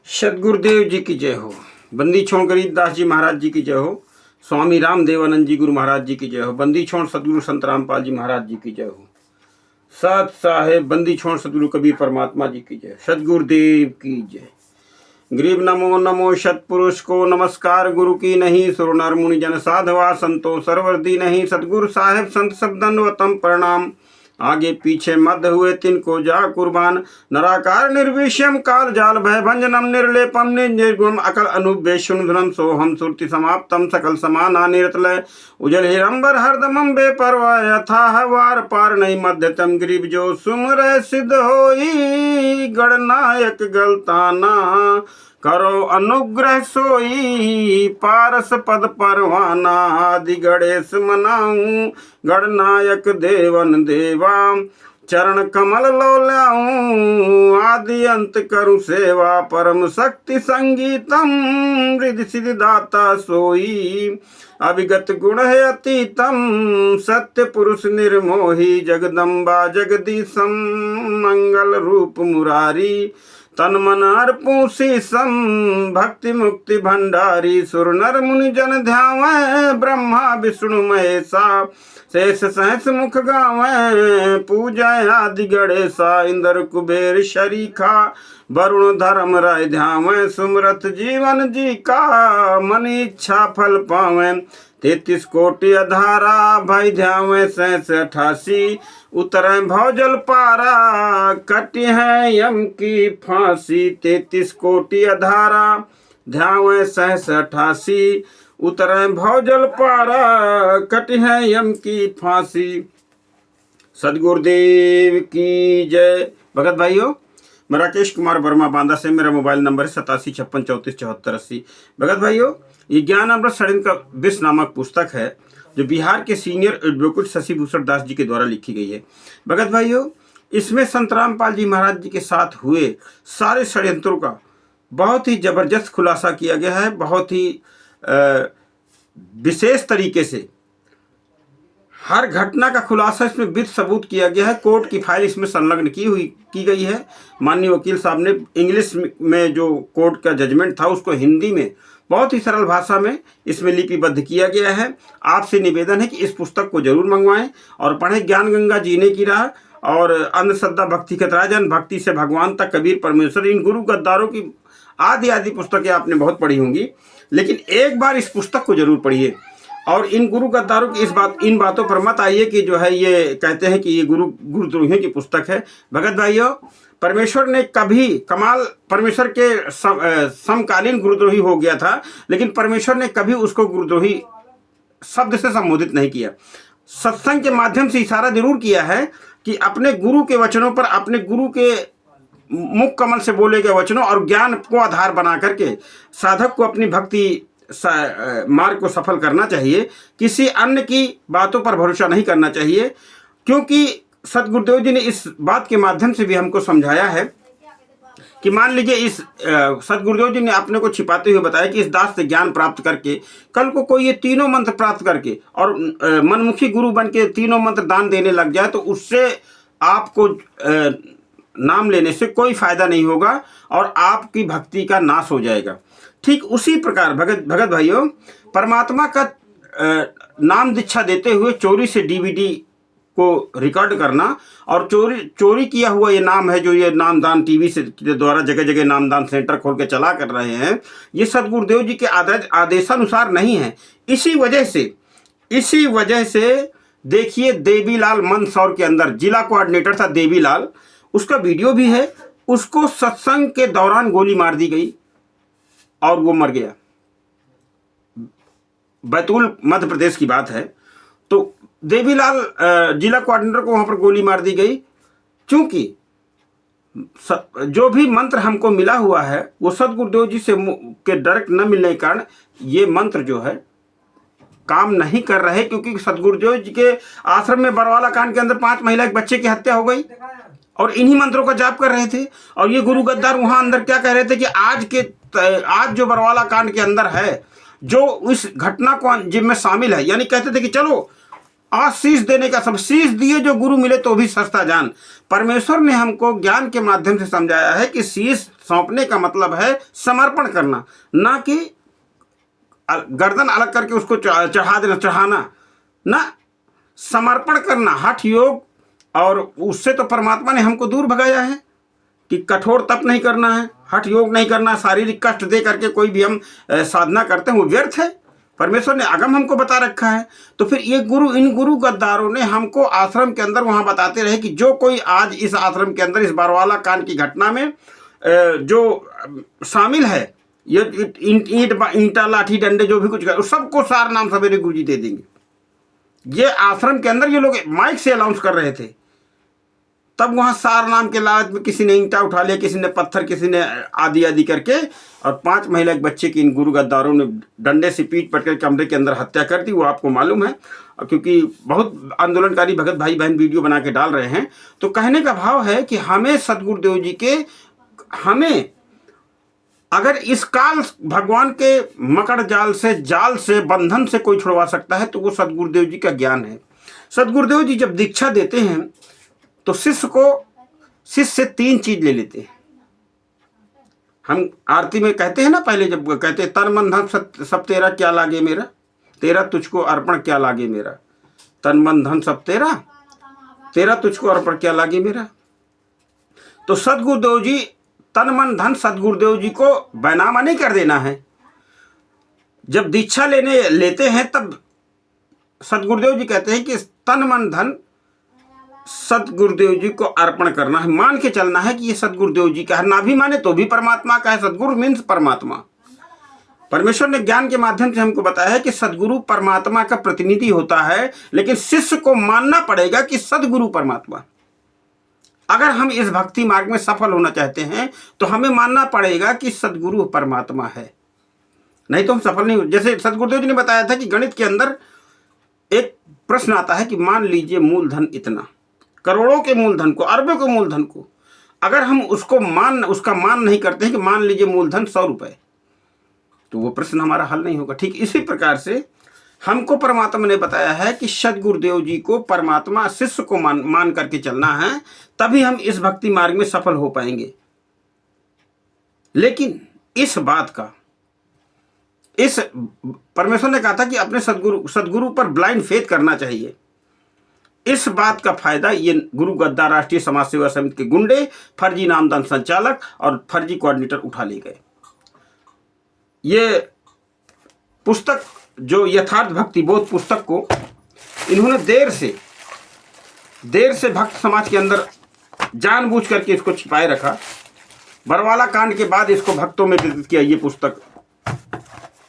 सदगुरुदेव जी की जय हो। बंदी छोड़ गरीबदास जी महाराज जी की जय हो। स्वामी राम देवानंद जी गुरु महाराज जी की जय हो। बंदी छोड़ सदगुरु संत रामपाल जी महाराज जी की जय हो। सत साहेब बंदी छोड़ सदगुरु कबीर परमात्मा जी की जय। सदगुरुदेव की जय। गरीब नमो नमो सतपुरुष को नमस्कार। गुरु की नहीं सुर नर मुनि जन साधवा संतो सरवर्दी नहीं। सतगुरु साहेब संत सब दंडवतम प्रणाम। आगे पीछे मध्य हुए तिनको जा कुर्बान। नराकार निर्विषयम काल जाल भय भंजनम निर्लेपम निर्गुण अकल अनुवेशुन धुरम सोहम सुरति समाप्तम सकल समाना निरतलय उजल हिरंबर हरदमम बेपरवा यथा वार पार नहीं मध्यतम गरीब जो सुमर सिद्ध होई गणनायक गलताना करो अनुग्रह सोई पारस पद परवाना। आदि गणेश मनाऊं गणनायक देवन देवा चरण कमल लो ल्याऊं आदि अंत करु सेवा। परम शक्ति संगीतम रिद्धि सिद्धि दाता सोई अभिगत गुण है अतीतम सत्य पुरुष निर्मोही। जगदम्बा जगदीशम मंगल रूप मुरारी तन मन अर्पू शीसम भक्ति मुक्ति भंडारी। सुर नर मुनि जन ध्यावै ब्रह्मा विष्णु महेशा शेष सहस मुख गावै पूजा आदि गणेशा। इंद्र कुबेर शरीखा वरुण धर्म राय ध्यावै सुमरत जीवन जी का मन इच्छा फल पावै। 33 कोटि अधारा भय ध्यावै 88 उतरै भौजल पारा कटी है यम की फांसी। 33 कोटि अधारा ध्यावै 88 उतरै भौजल पारा कटी है यम की फांसी। सदगुरुदेव की जय। भगत भाइयों, मैं राकेश कुमार वर्मा बांदा से, मेरा मोबाइल नंबर है 8756347480। भगत भाइयों, ये ज्ञान अमृत षड्यंत्र का विष नामक पुस्तक है जो बिहार के सीनियर एडवोकेट शशि भूषण दास जी के द्वारा लिखी गई है। भगत भाइयों, इसमें संत रामपाल जी महाराज जी के साथ हुए सारे षड्यंत्रों का बहुत ही जबरदस्त खुलासा किया गया है। बहुत ही विशेष तरीके से हर घटना का खुलासा इसमें विद सबूत किया गया है। कोर्ट की फाइल इसमें संलग्न की गई है। माननीय वकील साहब ने इंग्लिश में जो कोर्ट का जजमेंट था उसको हिंदी में बहुत ही सरल भाषा में इसमें लिपिबद्ध किया गया है। आपसे निवेदन है कि इस पुस्तक को जरूर मंगवाएं और पढ़ें। ज्ञान गंगा जीने की राह और अंधश्रद्धा भक्ति खतराजन भक्ति से भगवान तक कबीर परमेश्वर, इन गुरु गद्दारों की आदि पुस्तकें आपने बहुत पढ़ी होंगी, लेकिन एक बार इस पुस्तक को जरूर पढ़िए। और इन गुरु गद्दारों की इन बातों पर मत आइए कि जो है ये कहते हैं कि ये गुरुद्रोहियों की पुस्तक है। भगत भाइयों, परमेश्वर ने कभी परमेश्वर के समकालीन गुरुद्रोही हो गया था, लेकिन परमेश्वर ने कभी उसको गुरुद्रोही शब्द से संबोधित नहीं किया। सत्संग के माध्यम से इशारा जरूर किया है कि अपने गुरु के वचनों पर, अपने गुरु के मुख कमल से बोले गए वचनों और ज्ञान को आधार बना करके साधक को अपनी भक्ति मार्ग को सफल करना चाहिए। किसी अन्य की बातों पर भरोसा नहीं करना चाहिए, क्योंकि सदगुरुदेव जी ने इस बात के माध्यम से भी हमको समझाया है कि मान लीजिए इस सदगुरुदेव जी ने अपने को छिपाते हुए बताया कि इस दास से ज्ञान प्राप्त करके कल को कोई ये तीनों मंत्र प्राप्त करके और मनमुखी गुरु बन के तीनों मंत्र दान देने लग जाए तो उससे आपको नाम लेने से कोई फायदा नहीं होगा और आपकी भक्ति का नाश हो जाएगा। ठीक उसी प्रकार भगत भाइयों, परमात्मा का नाम दीक्षा देते हुए चोरी से डीवीडी को रिकॉर्ड करना और चोरी किया हुआ ये नाम है जो ये नामदान टीवी से द्वारा जगह जगह नामदान सेंटर खोल के चला कर रहे हैं, ये सदगुरुदेव जी के आदेशानुसार नहीं है। इसी वजह से देखिए, देवीलाल मंदसौर के अंदर जिला कोऑर्डिनेटर था देवीलाल, उसका वीडियो भी है। उसको सत्संग के दौरान गोली मार दी गई और वो मर गया। बैतूल मध्य प्रदेश की बात है। तो देवीलाल जिला कोऑर्डिनेटर को वहां पर गोली मार दी गई, क्योंकि जो भी मंत्र हमको मिला हुआ है वो सदगुरुदेव जी से के डायरेक्ट न मिलने के कारण ये मंत्र जो है काम नहीं कर रहे, क्योंकि सदगुरुदेव जी के आश्रम में बरवाला कांड के अंदर 5 महिला एक बच्चे की हत्या हो गई और इन्हीं मंत्रों का जाप कर रहे थे। और ये गुरु गद्दार वहां अंदर क्या कह रहे थे कि आज जो बरवाला कांड के अंदर है, जो इस घटना को जिनमें शामिल है, यानी कहते थे कि चलो आशीष देने का सब, शीश दिए जो गुरु मिले तो भी सस्ता जान। परमेश्वर ने हमको ज्ञान के माध्यम से समझाया है कि शीश सौंपने का मतलब है समर्पण करना, ना कि गर्दन अलग करके उसको चढ़ा देना, चढ़ाना ना, समर्पण करना। हठ योग, और उससे तो परमात्मा ने हमको दूर भगाया है कि कठोर तप नहीं करना है, हठ योग नहीं करना, शारीरिक कष्ट दे करके कोई भी हम साधना करते हैं वो व्यर्थ है। परमेश्वर ने आगम हमको बता रखा है। तो फिर ये गुरु, इन गुरु गद्दारों ने हमको आश्रम के अंदर वहाँ बताते रहे कि जो कोई आज इस आश्रम के अंदर इस बरवाला कांड की घटना में जो शामिल है, ये ईंटा लाठी डंडे जो भी कुछ कर, सबको सार नाम सवेरे गुरु जी दे देंगे। ये आश्रम के अंदर ये लोग माइक से अनाउंस कर रहे थे, तब वहाँ सार नाम के लालच में किसी ने ईंटा उठा लिया, किसी ने पत्थर, किसी ने आदि करके, और 5 महिला एक बच्चे की इन गुरु गद्दारों ने डंडे से पीट पटकर कमरे के अंदर हत्या कर दी। वो आपको मालूम है, क्योंकि बहुत आंदोलनकारी भगत भाई बहन वीडियो बना के डाल रहे हैं। तो कहने का भाव है कि हमें सदगुरुदेव जी के, हमें अगर इस काल भगवान के मकड़ जाल से बंधन से कोई छुड़वा सकता है तो वो सदगुरुदेव जी का ज्ञान है। सदगुरुदेव जी जब दीक्षा देते हैं तो शिष्य से 3 चीज ले लेते हैं। हम आरती में कहते हैं ना, पहले जब कहते हैं तन मन धन सब तेरा क्या लागे मेरा, तेरा तुझको अर्पण क्या लागे मेरा, तन मन धन सब तेरा, तेरा तुझको अर्पण क्या लागे मेरा। तो सदगुरुदेव जी, तन मन धन सदगुरुदेव जी को बैनामा नहीं कर देना है। जब दीक्षा लेते हैं तब सदगुरुदेव जी कहते हैं कि तन मन धन सदगुरुदेव जी को अर्पण करना है, मान के चलना है कि ये सदगुरुदेव जी का है। ना भी माने तो भी परमात्मा का है। सदगुरु मीन्स परमात्मा। परमेश्वर ने ज्ञान के माध्यम से हमको बताया है कि सदगुरु परमात्मा का प्रतिनिधि होता है, लेकिन शिष्य को मानना पड़ेगा कि सदगुरु परमात्मा। अगर हम इस भक्ति मार्ग में सफल होना चाहते हैं तो हमें मानना पड़ेगा कि सदगुरु परमात्मा है, नहीं तो हम सफल नहीं हो। जैसे सदगुरुदेव जी ने बताया था कि गणित के अंदर एक प्रश्न आता है कि मान लीजिए मूलधन इतना, करोड़ों के मूलधन को, अरबों के मूलधन को, अगर हम उसका मान नहीं करते हैं कि मान लीजिए मूलधन 100 रुपए, तो वो प्रश्न हमारा हल नहीं होगा। ठीक इसी प्रकार से हमको परमात्मा ने बताया है कि सदगुरुदेव जी को परमात्मा, शिष्य को मान करके चलना है, तभी हम इस भक्ति मार्ग में सफल हो पाएंगे। लेकिन इस बात का, इस परमेश्वर ने कहा था कि अपने सदगुरु पर ब्लाइंड फेथ करना चाहिए। इस बात का फायदा ये गुरु गद्दार राष्ट्रीय समाज सेवा समिति के गुंडे, फर्जी नामदान संचालक और फर्जी कोऑर्डिनेटर उठा ले गए। ये पुस्तक जो यथार्थ भक्ति बोध पुस्तक को इन्होंने देर से भक्त समाज के अंदर जानबूझ करके इसको छिपाए रखा। बरवाला कांड के बाद इसको भक्तों में वितरित किया, ये पुस्तक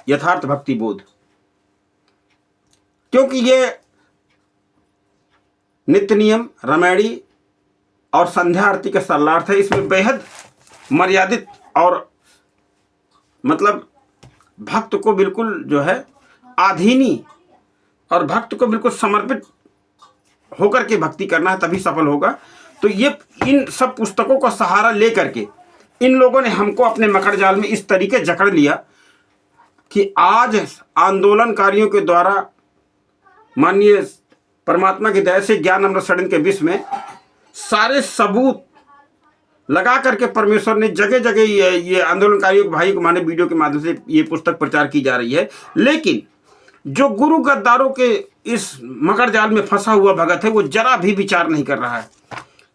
यथार्थ भक्ति बोध, क्योंकि ये नित्य नियम, रामायणी और संध्या आरती का सरलार्थ है। इसमें बेहद मर्यादित और मतलब भक्त को बिल्कुल जो है आधीनी और भक्त को बिल्कुल समर्पित होकर के भक्ति करना है, तभी सफल होगा। तो ये इन सब पुस्तकों का सहारा लेकर के इन लोगों ने हमको अपने मकड़ जाल में इस तरीके जकड़ लिया कि आज आंदोलनकारियों के द्वारा माननीय परमात्मा की दया से ज्ञान अमृत सड़न के विषय में सारे सबूत लगा करके परमेश्वर ने जगह जगह ये आंदोलनकारियों के भाई को माने वीडियो के माध्यम से ये पुस्तक प्रचार की जा रही है। लेकिन जो गुरु गद्दारों के इस मकड़ जाल में फंसा हुआ भगत है वो जरा भी विचार नहीं कर रहा है।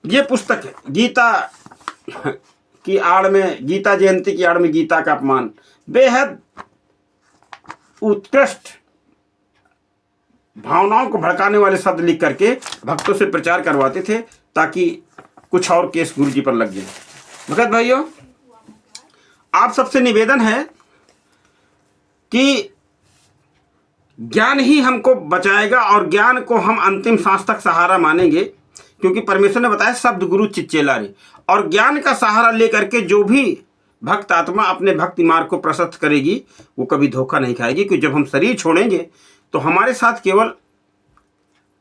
ये पुस्तक है गीता की आड़ में, गीता जयंती की आड़ में गीता का अपमान, बेहद उत्कृष्ट भावनाओं को भड़काने वाले शब्द लिख करके भक्तों से प्रचार करवाते थे ताकि कुछ और केस गुरु जी पर लग जाए। भगत भाइयों, आप सबसे निवेदन है कि ज्ञान ही हमको बचाएगा और ज्ञान को हम अंतिम सांस तक सहारा मानेंगे, क्योंकि परमेश्वर ने बताया शब्द गुरु चिच्चेला रे। और ज्ञान का सहारा लेकर के जो भी भक्त आत्मा अपने भक्ति मार्ग को प्रशस्त करेगी वो कभी धोखा नहीं खाएगी। क्योंकि जब हम शरीर छोड़ेंगे तो हमारे साथ केवल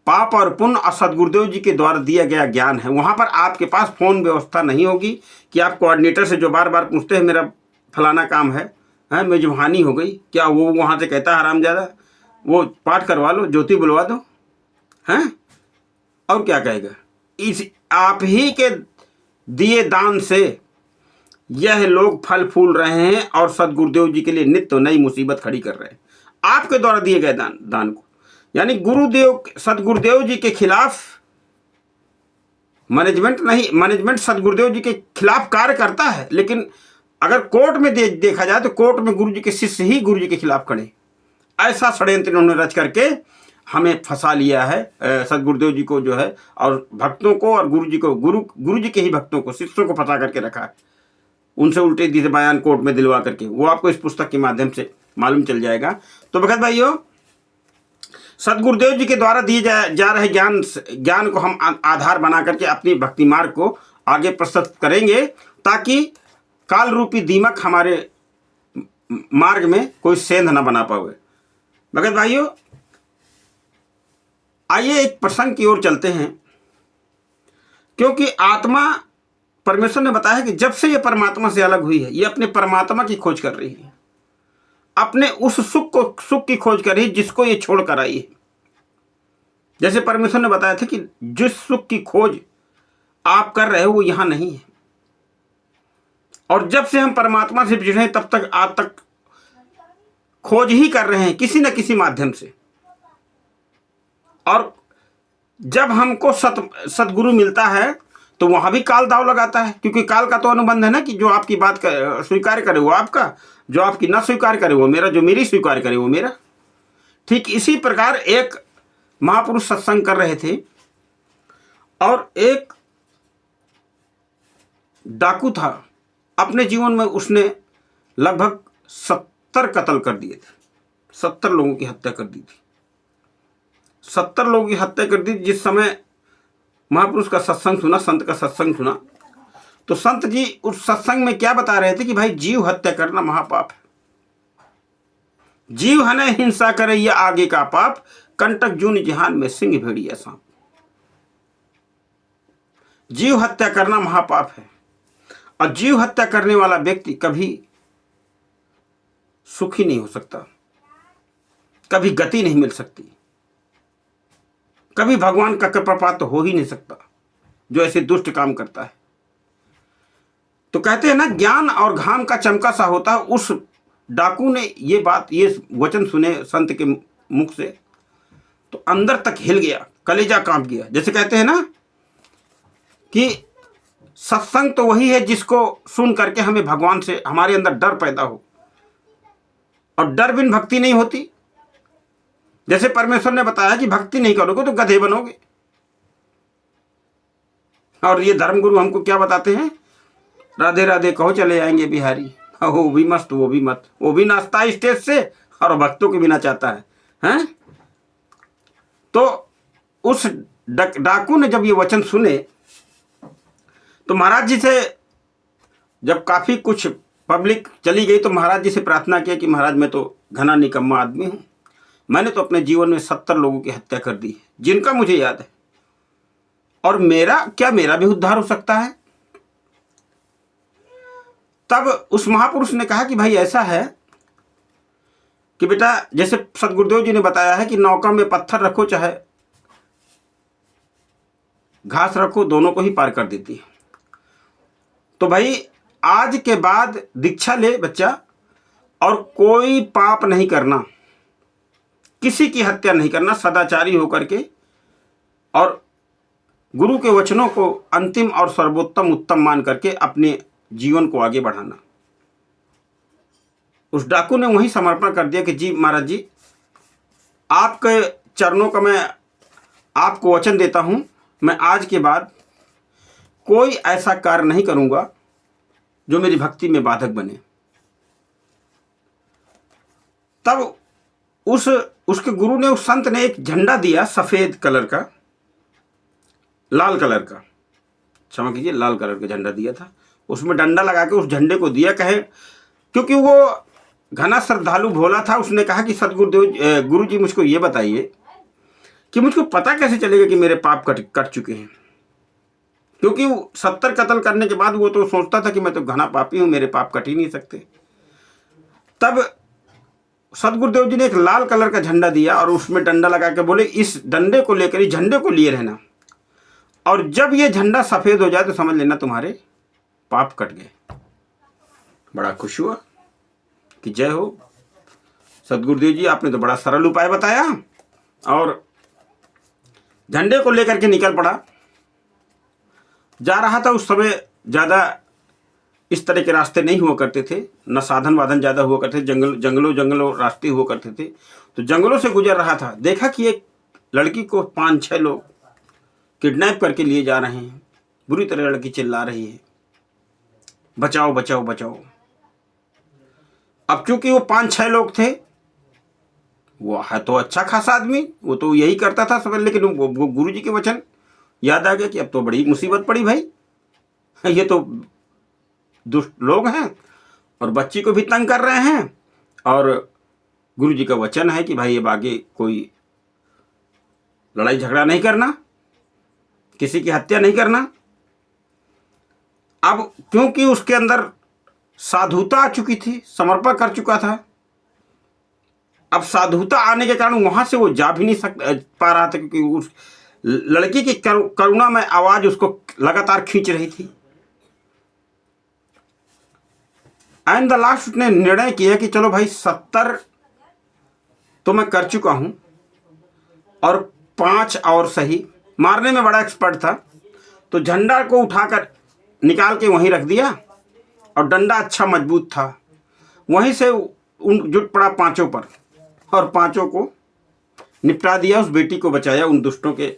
पाप और पुण्य और सदगुरुदेव जी के द्वारा दिया गया ज्ञान है। वहाँ पर आपके पास फ़ोन व्यवस्था नहीं होगी कि आप कोऑर्डिनेटर से जो बार बार पूछते हैं मेरा फलाना काम है, मेरी जो हानि हो गई, क्या वो वहाँ से कहता है हरामजादा वो पाठ करवा लो, ज्योति बुलवा दो। हैं, और क्या कहेगा? इस आप ही के दिए दान से यह लोग फल फूल रहे हैं और सदगुरुदेव जी के लिए नित्य नई मुसीबत खड़ी कर रहे हैं, आपके द्वारा दिए गए दान को। यानी गुरुदेव सदगुरुदेव जी के खिलाफ मैनेजमेंट सदगुरुदेव जी के खिलाफ कार्य करता है, लेकिन अगर कोर्ट में देखा जाए तो कोर्ट में गुरु जी के शिष्य ही गुरु जी के खिलाफ खड़े। ऐसा षड्यंत्र इन्होंने रच करके हमें फंसा लिया है, सदगुरुदेव जी को जो है, और भक्तों को और गुरु जी को, गुरु जी के ही भक्तों को, शिष्यों को फंसा करके रखा है, उनसे उल्टे सीधे बयान कोर्ट में दिलवा करके। वो आपको इस पुस्तक के माध्यम से मालूम चल जाएगा। तो भगत भाइयों, सदगुरुदेव जी के द्वारा दिए जा रहे ज्ञान को हम आधार बना करके अपनी भक्ति मार्ग को आगे प्रस्तुत करेंगे, ताकि काल रूपी दीमक हमारे मार्ग में कोई सेंध न बना पाए। भगत भाइयों, आइए एक प्रसंग की ओर चलते हैं, क्योंकि आत्मा, परमेश्वर ने बताया कि जब से ये परमात्मा से अलग हुई है, ये अपने परमात्मा की खोज कर रही है, अपने उस सुख की खोज कर रही है जिसको ये छोड़ कर आई है। जैसे परमेश्वर ने बताया था कि जिस सुख की खोज आप कर रहे हो वो यहां नहीं है, और जब से हम परमात्मा से जुड़े हैं तब तक आज तक खोज ही कर रहे हैं किसी न किसी माध्यम से। और जब हमको सतगुरु मिलता है तो वहां भी काल दाव लगाता है, क्योंकि काल का तो अनुबंध है ना कि जो आपकी बात स्वीकार करे वो आपका, जो आपकी ना स्वीकार करे वो मेरा, जो मेरी स्वीकार करे वो मेरा। ठीक इसी प्रकार एक महापुरुष सत्संग कर रहे थे और एक डाकू था। अपने जीवन में उसने लगभग 70 कत्ल कर दिए थे, 70 लोगों की हत्या कर दी थी, 70 लोगों की हत्या कर दी। जिस समय महापुरुष का सत्संग सुना, संत का सत्संग सुना, तो संत जी उस सत्संग में क्या बता रहे थे कि भाई जीव हत्या करना महापाप है, जीव हने हिंसा करे ये आगे का पाप, कंटक जून जहान में सिंह भेड़िया सांप। जीव हत्या करना महापाप है, और जीव हत्या करने वाला व्यक्ति कभी सुखी नहीं हो सकता, कभी गति नहीं मिल सकती, कभी भगवान का कृपापात्र तो हो ही नहीं सकता जो ऐसे दुष्ट काम करता है। तो कहते हैं ना, ज्ञान और घाम का चमका सा होता है। उस डाकू ने ये वचन सुने संत के मुख से तो अंदर तक हिल गया, कलेजा कांप गया। जैसे कहते हैं ना कि सत्संग तो वही है जिसको सुन करके हमें भगवान से, हमारे अंदर डर पैदा हो, और डर बिन भक्ति नहीं होती। जैसे परमेश्वर ने बताया कि भक्ति नहीं करोगे तो गधे बनोगे, और ये धर्मगुरु हमको क्या बताते हैं, राधे राधे कहो चले आएंगे बिहारी, वो भी मस्त, वो भी मत, वो भी नाचता है स्टेज से और भक्तों के बिना चाहता है, हैं? तो उस डाकू ने जब ये वचन सुने तो महाराज जी से, जब काफी कुछ पब्लिक चली गई तो महाराज जी से प्रार्थना किया कि महाराज मैं तो घना निकम्मा आदमी हूं, मैंने तो अपने जीवन में 70 लोगों की हत्या कर दी है जिनका मुझे याद है, और मेरा भी उद्धार हो सकता है? तब उस महापुरुष ने कहा कि भाई ऐसा है कि बेटा, जैसे सदगुरुदेव जी ने बताया है कि नौका में पत्थर रखो चाहे घास रखो, दोनों को ही पार कर देती है। तो भाई आज के बाद दीक्षा ले बच्चा, और कोई पाप नहीं करना, किसी की हत्या नहीं करना, सदाचारी होकर के, और गुरु के वचनों को अंतिम और सर्वोत्तम उत्तम मान करके अपने जीवन को आगे बढ़ाना। उस डाकू ने वही समर्पण कर दिया कि जी महाराज जी, आपके चरणों का मैं आपको वचन देता हूं, मैं आज के बाद कोई ऐसा कार्य नहीं करूंगा जो मेरी भक्ति में बाधक बने। तब उसके गुरु ने, उस संत ने एक झंडा दिया, सफेद कलर का, लाल कलर का, क्षमा कीजिए, लाल कलर का झंडा दिया था। उसमें डंडा लगा के उस झंडे को दिया, कहे क्योंकि वो घना श्रद्धालु भोला था। उसने कहा कि सदगुरुदेव गुरु जी मुझको ये बताइए कि मुझको पता कैसे चलेगा कि मेरे पाप कट चुके हैं, क्योंकि 70 कत्ल करने के बाद वो तो सोचता था कि मैं तो घना पापी हूं, मेरे पाप कट ही नहीं सकते। तब सदगुरुदेव जी ने एक लाल कलर का झंडा दिया और उसमें डंडा लगा के बोले इस डंडे को लेकर, इस झंडे को लिए रहना, और जब ये झंडा सफेद हो जाए तो समझ लेना तुम्हारे पाप कट गए। बड़ा खुश हुआ कि जय हो सदगुरुदेव जी, आपने तो बड़ा सरल उपाय बताया, और झंडे को लेकर के निकल पड़ा। जा रहा था, उस समय ज़्यादा इस तरह के रास्ते नहीं हुआ करते थे, न साधन वाधन ज़्यादा हुआ करते थे, जंगलों रास्ते हुआ करते थे। तो जंगलों से गुजर रहा था, देखा कि एक लड़की को 5-6 लोग किडनैप करके लिए जा रहे हैं। बुरी तरह लड़की चिल्ला रही है, बचाओ बचाओ बचाओ। अब चूंकि वो 5-6 लोग थे, वो है तो अच्छा खासा आदमी, वो तो यही करता था सब, लेकिन वो गुरु जी के वचन याद आ गया कि अब तो बड़ी मुसीबत पड़ी भाई, ये तो दुष्ट लोग हैं और बच्ची को भी तंग कर रहे हैं, और गुरु जी का वचन है कि भाई अब आगे कोई लड़ाई झगड़ा नहीं करना, किसी की हत्या नहीं करना। अब क्योंकि उसके अंदर साधुता आ चुकी थी, समर्पण कर चुका था, अब साधुता आने के कारण वहां से वो जा भी नहीं पा रहा था, क्योंकि उस लड़की की करुणा में आवाज उसको लगातार खींच रही थी। एंड द लास्ट उसने निर्णय किया कि चलो भाई 70 तो मैं कर चुका हूं और 5 और सही। मारने में बड़ा एक्सपर्ट था, तो झंडा को उठाकर निकाल के वहीं रख दिया, और डंडा अच्छा मजबूत था, वहीं से उन जुट पड़ा 5 पर, और 5 को निपटा दिया, उस बेटी को बचाया उन दुष्टों के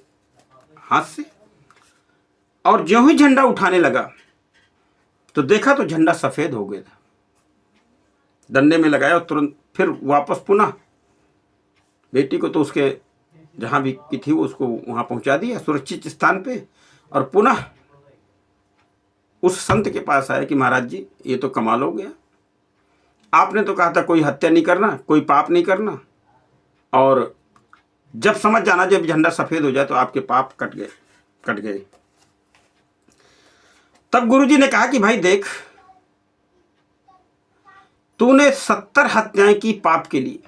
हाथ से। और ज्यों ही झंडा उठाने लगा तो देखा तो झंडा सफेद हो गया था। डंडे में लगाया और तुरंत फिर वापस पुनः बेटी को तो उसके जहां भी की थी उसको वहां पहुंचा दिया सुरक्षित स्थान पे, और पुनः उस संत के पास आया कि महाराज जी ये तो कमाल हो गया, आपने तो कहा था कोई हत्या नहीं करना, कोई पाप नहीं करना, और जब समझ जाना जब झंडा सफेद हो जाए तो आपके पाप कट गए। तब गुरुजी ने कहा कि भाई देख, तूने 70 हत्याएं की पाप के लिए,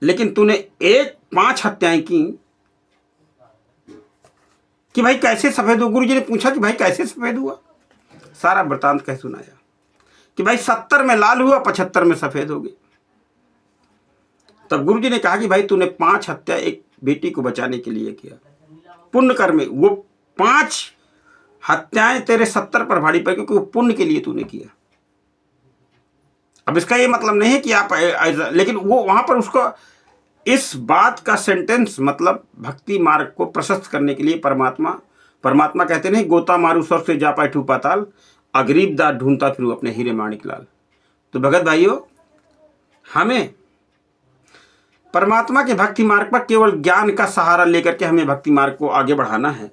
लेकिन तूने 5 हत्याएं की कि भाई कैसे सफेद हुआ। गुरुजी ने पूछा कि भाई कैसे सफेद हुआ, सारा वृतांत कह सुनाया कि भाई 70 में लाल हुआ, 75 में सफेद हो गई। तब गुरुजी ने कहा कि भाई तूने 5 हत्या एक बेटी को बचाने के लिए किया, पुण्य कर्म में वो 5 हत्याएं तेरे 70 पर भारी पड़ी, क्योंकि वो पुण्य के लिए तूने किया। अब इसका ये मतलब नहीं है कि आप, लेकिन वो वहां पर उसको इस बात का सेंटेंस मतलब भक्ति मार्ग को प्रशस्त करने के लिए परमात्मा कहते नहीं, गोता मारू स्वर्ग से जा पाए ठू पाताल, अगरीब दास ढूंढता फिर अपने हीरे माणिक लाल। तो भगत भाइयों, हमें परमात्मा के भक्ति मार्ग पर केवल ज्ञान का सहारा लेकर के हमें भक्ति मार्ग को आगे बढ़ाना है।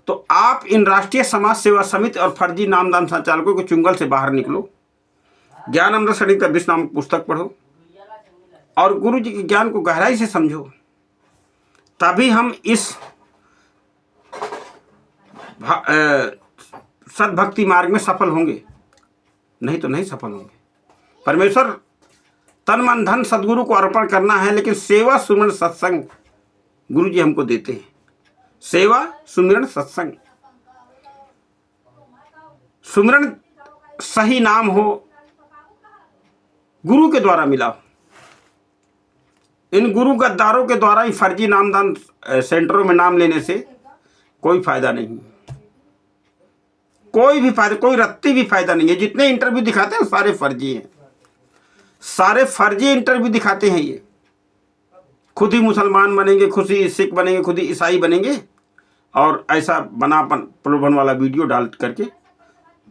तो आप इन राष्ट्रीय समाज सेवा समिति और फर्जी नामदान संचालकों के चुंगल से बाहर निकलो, ज्ञान अमृत सरित का 20 नामक पुस्तक पढ़ो और गुरु जी के ज्ञान को गहराई से समझो, तभी हम इस सद्भक्ति मार्ग में सफल होंगे, नहीं तो नहीं सफल होंगे। परमेश्वर तन मन धन सदगुरु को अर्पण करना है, लेकिन सेवा सुमिरन सत्संग गुरु जी हमको देते हैं। सेवा सुमिरन सत्संग, सुमिरन सही नाम हो, गुरु के द्वारा मिला हो। इन गुरु गद्दारों के द्वारा ही फर्जी नामदान सेंटरों में नाम लेने से कोई फायदा नहीं, कोई भी फायदा, कोई रत्ती भी फायदा नहीं है। जितने इंटरव्यू दिखाते हैं सारे फर्जी हैं, सारे फर्जी इंटरव्यू दिखाते हैं। ये खुद ही मुसलमान बनेंगे, खुद ही सिख बनेंगे, खुद ही ईसाई बनेंगे, और ऐसा बनापन प्रलोभन वाला वीडियो डाल करके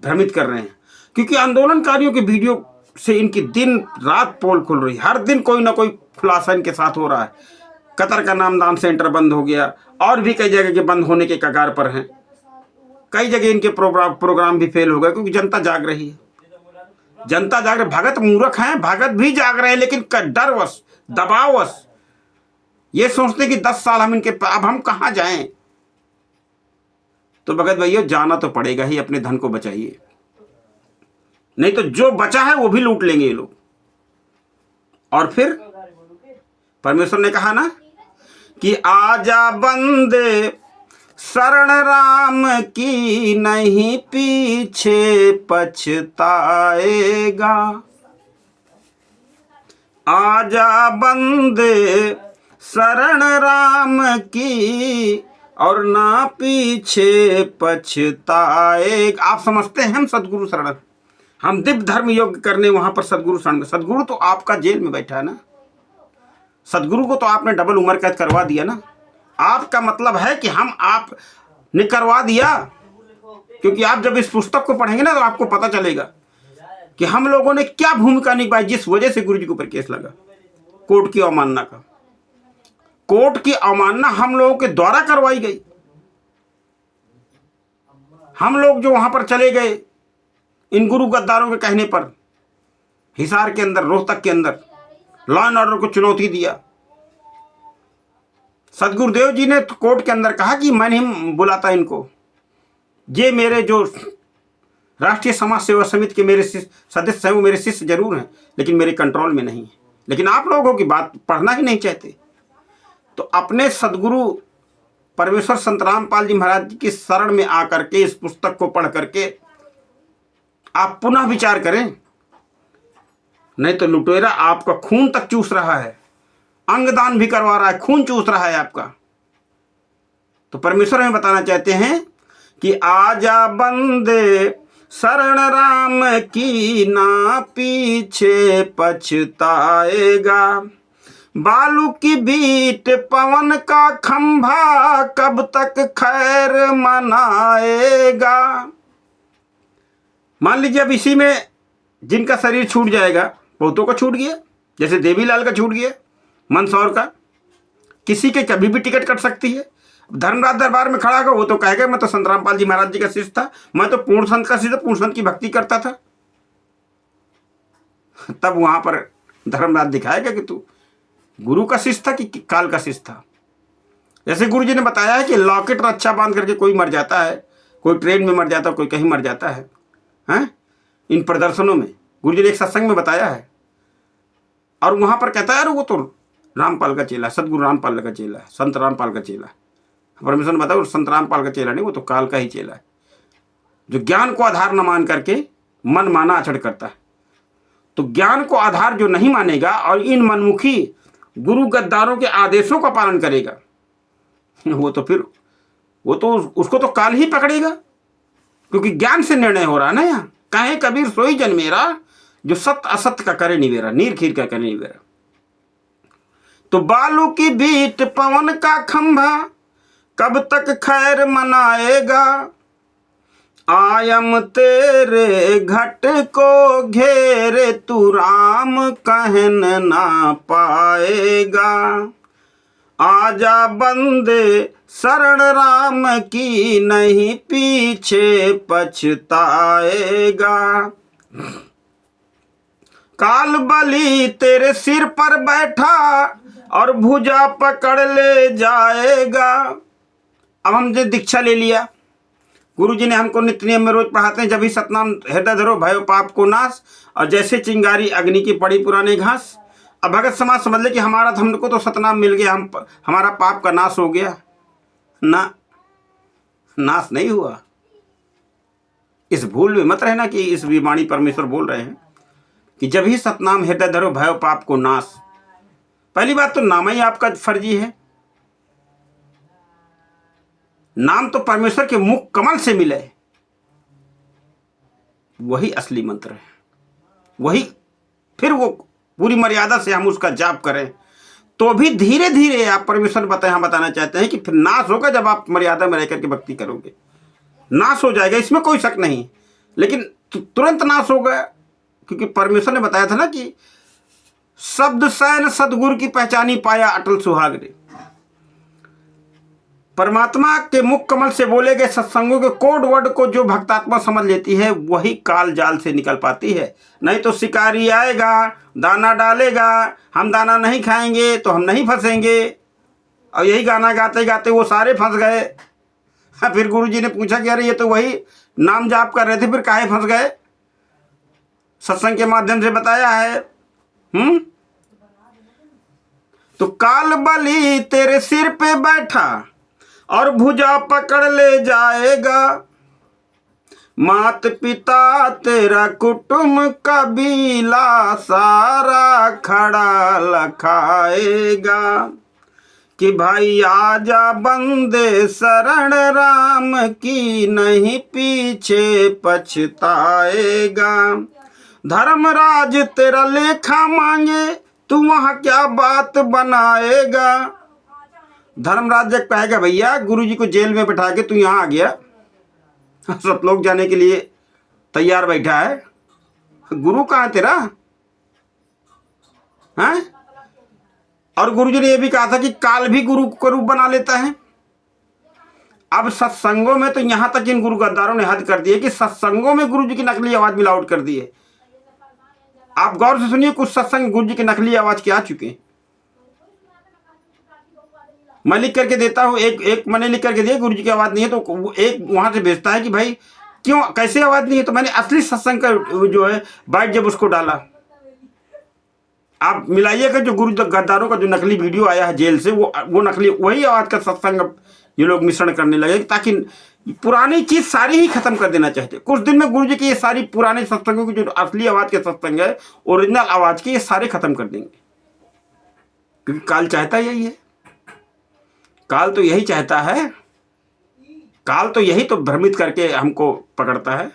भ्रमित कर रहे हैं। क्योंकि आंदोलनकारियों के वीडियो से इनकी दिन रात पोल खुल रही, हर दिन कोई ना कोई खुलासा इनके साथ हो रहा है। कतर का नामदान सेंटर बंद हो गया, और भी कई जगह के बंद होने के कगार पर हैं। कई जगह इनके प्रोग्राम भी फेल हो गए, क्योंकि जनता जाग रही है। जनता जाग रही, भगत मूर्ख हैं, भगत भी जाग रहे हैं, लेकिन डरवश, दबावश ये सोचते कि 10 साल हम इनके, अब हम कहाँ जाएं। तो भगत भैया जाना तो पड़ेगा ही, अपने धन को बचाइए, नहीं तो जो बचा है वो भी लूट लेंगे ये लोग। और फिर परमेश्वर ने कहा ना कि आजा बंदे शरण राम की, नहीं पीछे पछताएगा। आजा बंदे शरण राम की, और ना पीछे पछताएगा। आप समझते हैं हम सदगुरु शरण, हम दिव्य धर्म यज्ञ करने वहां पर सदगुरु शरण। सदगुरु तो आपका जेल में बैठा है ना, सदगुरु को तो आपने डबल उम्र कैद करवा दिया ना। आपका मतलब है कि हम आप ने करवा दिया, क्योंकि आप जब इस पुस्तक को पढ़ेंगे ना तो आपको पता चलेगा कि हम लोगों ने क्या भूमिका निभाई, जिस वजह से गुरु जी के ऊपर केस लगा कोर्ट की अवमानना का। कोर्ट की अवमानना हम लोगों के द्वारा करवाई गई। हम लोग जो वहां पर चले गए इन गुरु गद्दारों के कहने पर, हिसार के अंदर, रोहतक के अंदर लॉ एंड ऑर्डर को चुनौती दिया। सदगुरुदेव जी ने तो कोर्ट के अंदर कहा कि मैं नहीं बुलाता इनको, ये मेरे जो राष्ट्रीय समाज सेवा समिति के मेरे सदस्य हैं वो मेरे शिष्य जरूर हैं, लेकिन मेरे कंट्रोल में नहीं है। लेकिन आप लोगों की बात पढ़ना ही नहीं चाहते। तो अपने सदगुरु परमेश्वर संत रामपाल जी महाराज जी की शरण में आकर के इस पुस्तक को पढ़ करके आप पुनः विचार करें, नहीं तो लुटेरा आपका खून तक चूस रहा है, अंगदान भी करवा रहा है, खून चूस रहा है आपका। तो परमेश्वर हमें बताना चाहते हैं कि आजा बंदे शरण राम की, ना पीछे पछताएगा। बालू की बीट पवन का खंभा, कब तक खैर मनाएगा। मान लीजिए अब इसी में जिनका शरीर छूट जाएगा, बहुतों का छूट गया, जैसे देवीलाल का छूट गया, मंदसौर का, किसी के कभी भी टिकट कट सकती है। धर्मराज दरबार में खड़ा होगा, वो तो कहेगा मैं तो संत रामपाल जी महाराज जी का शिष्य था, मैं तो पूर्ण संत का शिष्य, पूर्ण संत की भक्ति करता था। तब वहां पर धर्मराज दिखाएगा कि तू गुरु का शिष्य था कि काल का शिष्य था। जैसे गुरु जी ने बताया है कि लॉकेट रक्षा बांध करके कोई मर जाता है, कोई ट्रेन में मर जाता है, कोई कहीं मर जाता है, हैं? इन प्रदर्शनों में गुरु जी ने एक सत्संग में बताया है। और वहां पर कहता है वो तो रामपाल का चेला, सदगुरु रामपाल का चेला है, संत रामपाल का चेला है। परमेश्वर ने बताया वो संत रामपाल का चेला नहीं, वो तो काल का ही चेला है, जो ज्ञान को आधार न मान करके मन माना आचरण करता है। तो ज्ञान को आधार जो नहीं मानेगा और इन मनमुखी गुरु गद्दारों के आदेशों का पालन करेगा, वो तो फिर वो तो उसको तो काल ही पकड़ेगा, क्योंकि ज्ञान से निर्णय हो रहा है ना। यहाँ कहे कबीर सोई जन मेरा, जो सत्य असत्य का करे निवेरा, नीर खीर का करे निवेरा। तो बालू की बीट पवन का खंभा, कब तक खैर मनाएगा। आयम तेरे घट को घेरे, तू राम कहन ना पाएगा। आजा बंदे शरण राम की, नहीं पीछे पछताएगा। काल बलि तेरे सिर पर बैठा, और भुजा पकड़ ले जाएगा। अब हमने दीक्षा ले लिया, गुरु जी ने हमको नित्य नियम में रोज पढ़ाते हैं, जब भी सतनाम हृदय धरो भयो पाप को नाश, और जैसे चिंगारी अग्नि की पड़ी पुराने घास। अब भगत समाज समझ ले कि हमको तो सतनाम मिल गया, हमारा पाप का नाश हो गया। ना, नाश नहीं हुआ। इस भूल में मत रहना कि इस विवाणी परमेश्वर बोल रहे हैं कि जब ही सतनाम हृदय धरो भयो पाप को नाश। पहली बात तो नाम ही आपका फर्जी है। नाम तो परमेश्वर के मुख कमल से मिले, वही असली मंत्र है, वही। फिर वो पूरी मर्यादा से हम उसका जाप करें तो भी धीरे धीरे आप परमेश्वर बताना चाहते हैं कि फिर नाश होगा जब आप मर्यादा में रहकर के भक्ति करोगे। नाश हो जाएगा, इसमें कोई शक नहीं, लेकिन तुरंत नाश होगा, क्योंकि परमेश्वर ने बताया था ना कि शब्द सैन सदगुरु की पहचानी पाया अटल सुहाग रे। परमात्मा के मुख कमल से बोले गए सत्संगों के कोड वर्ड को जो भक्तात्मा समझ लेती है, वही काल जाल से निकल पाती है। नहीं तो शिकारी आएगा, दाना डालेगा, हम दाना नहीं खाएंगे तो हम नहीं फंसेंगे। और यही गाना गाते गाते वो सारे फंस गए। फिर गुरुजी ने पूछा कि अरे ये तो वही नाम जाप कर रहे थे, फिर काहे फंस गए। सत्संग के माध्यम से बताया है। तो काल बलि तेरे सिर पे बैठा और भुजा पकड़ ले जाएगा, मात पिता तेरा कुटुंब कबीला सारा खड़ा लखाएगा, कि भाई आजा बंदे शरण राम की, नहीं पीछे पछताएगा। धर्मराज तेरा लेखा मांगे, तू वहां क्या बात बनाएगा। धर्मराज जब कहेगा भैया गुरुजी को जेल में बैठा के तू यहाँ आ गया, सतलोक जाने के लिए तैयार बैठा है, गुरु कहाँ तेरा है। और गुरुजी ने यह भी कहा था कि काल भी गुरु को रूप बना लेता है। अब सत्संगों में तो यहां तक इन गुरु गद्दारों ने हद कर दी है कि सत्संगों में गुरुजी की नकली आवाज मिलावट कर दी है। आप गौर से सुनिए, कुछ सत्संग गुरुजी की नकली आवाज के आ चुके हैं। मैं लिख करके देता हूं, एक मैंने लिख करके दिया गुरुजी की आवाज नहीं है, तो एक वहां से भेजता है कि भाई क्यों कैसे आवाज नहीं है। तो मैंने असली सत्संग का जो है बाइट जब उसको डाला, आप मिलाइएगा जो गुरु गद्दारों का जो नकली वीडियो आया है जेल से, वो नकली वही आवाज का सत्संग ये लोग मिश्रण करने लगे, ताकि पुरानी चीज सारी ही खत्म कर देना चाहते। कुछ दिन में गुरु जी की ये सारी पुराने सत्संगों की जो असली आवाज के सत्संग है, ओरिजिनल आवाज के, ये सारे खत्म कर देंगे। क्योंकि काल चाहता यही है, काल तो यही चाहता है, काल तो यही तो भ्रमित करके हमको पकड़ता है।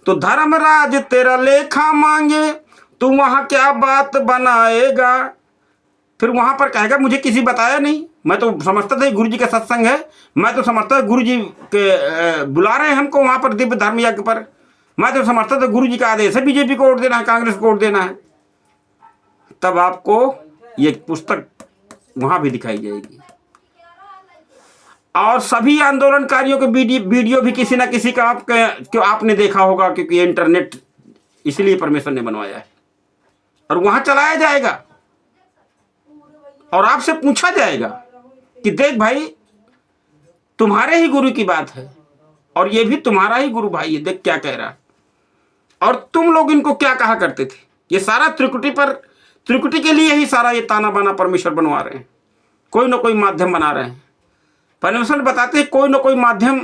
तो धर्मराज तेरा लेखा मांगे, तू वहां क्या बात बनाएगा। फिर वहां पर कहेगा मुझे किसी बताया नहीं, मैं तो समझता था गुरु जी का सत्संग है, मैं तो समझता था गुरु जी के बुला रहे हैं हमको वहां पर दिव्य धर्म यज्ञ पर, मैं तो समझता था गुरु जी का आदेश है बीजेपी को वोट देना है, कांग्रेस को वोट देना है। तब आपको ये पुस्तक वहां भी दिखाई जाएगी। और सभी आंदोलनकारियों के वीडियो भी किसी ना किसी का आपने देखा होगा, क्योंकि इंटरनेट इसलिए परमेश्वर ने बनवाया है। और वहां चलाया जाएगा और आपसे पूछा जाएगा कि देख भाई तुम्हारे ही गुरु की बात है और ये भी तुम्हारा ही गुरु भाई है, देख क्या कह रहा है, और तुम लोग इनको क्या कहा करते थे। ये सारा त्रिकुटी के लिए ही सारा ये ताना बाना परमेश्वर बनवा रहे हैं, कोई ना कोई माध्यम बना रहे हैं। परमेश्वर बताते हैं कोई ना कोई माध्यम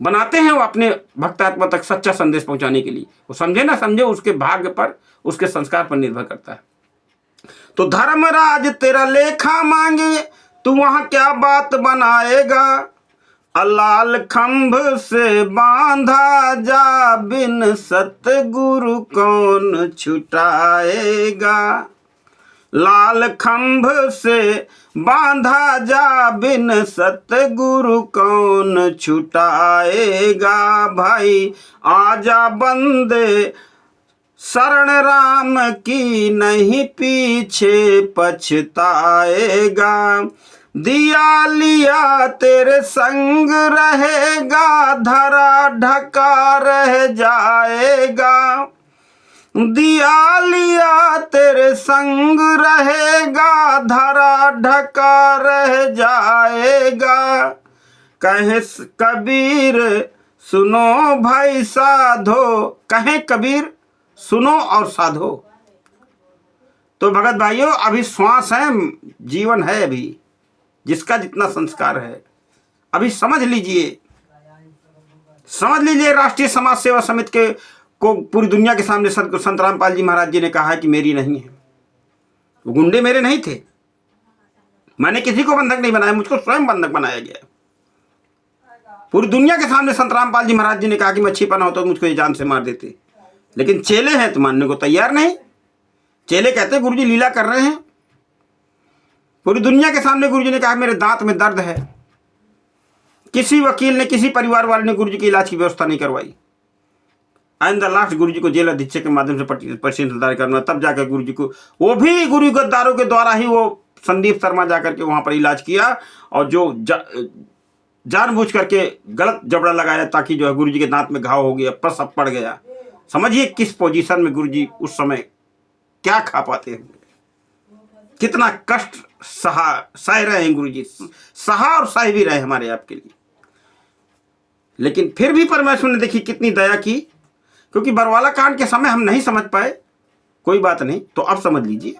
बनाते हैं वो अपने भक्तात्मा तक सच्चा संदेश पहुंचाने के लिए। वो समझे ना समझे उसके भाग्य पर, उसके संस्कार पर निर्भर करता है। तो धर्मराज तेरा लेखा मांगे, तू वहां क्या बात बनाएगा। अलाल खंभ से बांधा जा, बिन सतगुरु कौन छुटाएगा। लाल खंभ से बांधा जा, बिन सतगुरु कौन छुटाएगा। भाई आजा बंदे शरण राम की, नहीं पीछे पछताएगा। दिया लिया तेरे संग रहेगा, धरा ढका रह जाएगा। दिया लिया तेरे संग रहेगा, धरा ढका रह जाएगा। कहे कबीर सुनो भाई साधो, कहे कबीर सुनो और साधो। तो भगत भाइयों अभी श्वास है, जीवन है, अभी जिसका जितना संस्कार है अभी समझ लीजिए, समझ लीजिए। राष्ट्रीय समाज सेवा समिति के को पूरी दुनिया के सामने संत रामपाल जी महाराज जी ने कहा है कि मेरी नहीं है। वो गुंडे मेरे नहीं थे, मैंने किसी को बंधक नहीं बनाया, मुझको स्वयं बंधक बनाया गया। पूरी दुनिया के सामने संत रामपाल जी महाराज जी ने कहा कि मैं छिपा ना होता तो मुझको ये जान से मार देते। लेकिन चेले हैं तो मानने को तैयार नहीं। चेले कहते गुरुजी लीला कर रहे हैं। पूरी दुनिया के सामने गुरुजी ने कहा मेरे दांत में दर्द है। किसी वकील ने, किसी परिवार वाले ने गुरुजी के इलाज की व्यवस्था नहीं करवाई। एंड द लास्ट गुरुजी को जेल अधीक्षक के माध्यम से पर्ची करना, तब जाकर गुरुजी को, वो भी गुरु गद्दारों के द्वारा ही वो संदीप शर्मा जाकर के वहां पर इलाज किया, और जो जानबूझ करके गलत जबड़ा लगाया ताकि जो है गुरुजी के दांत में घाव हो गया, प्रसव पड़ गया। समझिए किस पोजीशन में गुरुजी उस समय क्या खा पाते हैं, कितना कष्ट सह रहे हैं गुरुजी, सहा और सह भी रहे हमारे आपके लिए। लेकिन फिर भी परमेश्वर ने देखी कितनी दया की, क्योंकि बरवाला कांड के समय हम नहीं समझ पाए, कोई बात नहीं, तो अब समझ लीजिए।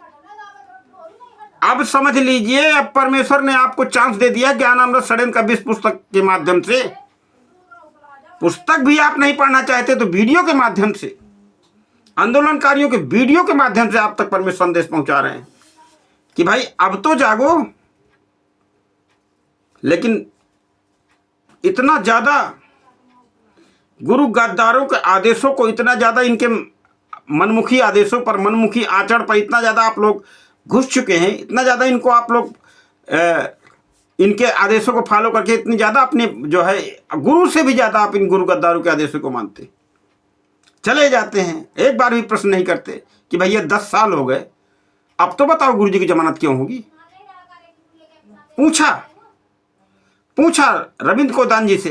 अब समझ लीजिए, अब परमेश्वर ने आपको चांस दे दिया ज्ञानामृत षड्यंत्र का विश्व पुस्तक के माध्यम से। पुस्तक भी आप नहीं पढ़ना चाहते तो वीडियो के माध्यम से, आंदोलनकारियों के वीडियो के माध्यम से आप तक परमेश्वर संदेश पहुंचा रहे हैं कि भाई अब तो जागो। लेकिन इतना ज्यादा गुरु गद्दारों के आदेशों को, इतना ज्यादा इनके मनमुखी आदेशों पर, मनमुखी आचरण पर इतना ज्यादा आप लोग घुस चुके हैं, इतना ज्यादा इनको आप लोग इनके आदेशों को फॉलो करके इतनी ज्यादा अपने जो है गुरु से भी ज्यादा आप इन गुरु गद्दारों के आदेशों को मानते चले जाते हैं। एक बार भी प्रश्न नहीं करते कि भैया 10 साल हो गए, अब तो बताओ गुरु जी की जमानत क्यों होगी। पूछा रविंद्र कोदान जी से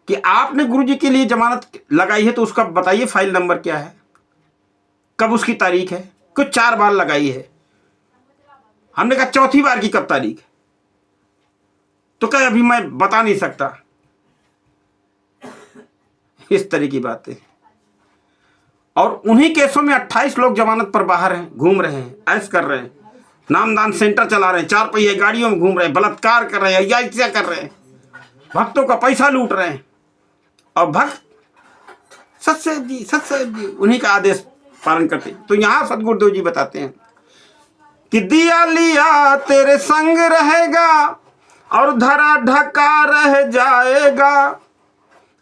कि आपने गुरु जी के लिए जमानत लगाई है तो उसका बताइए फाइल नंबर क्या है, कब उसकी तारीख है। कुछ 4 बार लगाई है, हमने कहा चौथी बार की कब तारीख है, तो क्या अभी मैं बता नहीं सकता। इस तरह की बातें। और उन्हीं केसों में 28 लोग जमानत पर बाहर हैं, घूम रहे हैं, ऐश कर रहे हैं, नामदान सेंटर चला रहे हैं, 4 पहिए गाड़ियों में घूम रहे हैं, बलात्कार कर रहे हैं, याचिया कर रहे हैं, भक्तों का पैसा लूट रहे हैं। और भक्त सत्संग जी उन्हीं का आदेश पालन करते। तो यहां सदगुरुदेव जी बताते हैं कि दिया लिया तेरे संग रहेगा और धरा ढका रह जाएगा।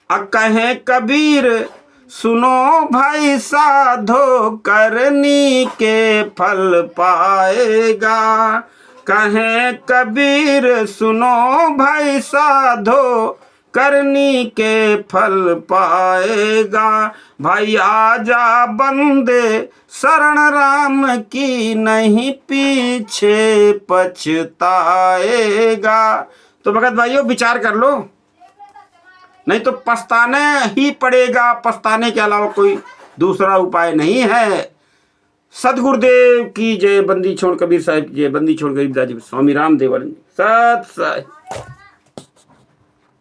कहे कबीर सुनो भाई साधो करनी के फल पाएगा। कहे कबीर सुनो भाई साधो करनी के फल पाएगा। भाई आजा बंदे शरण राम की, नहीं पीछे पछताएगा। तो भगत भाइयों विचार कर लो, नहीं तो पछताने ही पड़ेगा। पछताने के अलावा कोई दूसरा उपाय नहीं है। सदगुरुदेव की जय। बंदी छोड़ कबीर साहिब की जय। बंदी छोड़ गरीबदास जी। स्वामी रामदेव सत साई।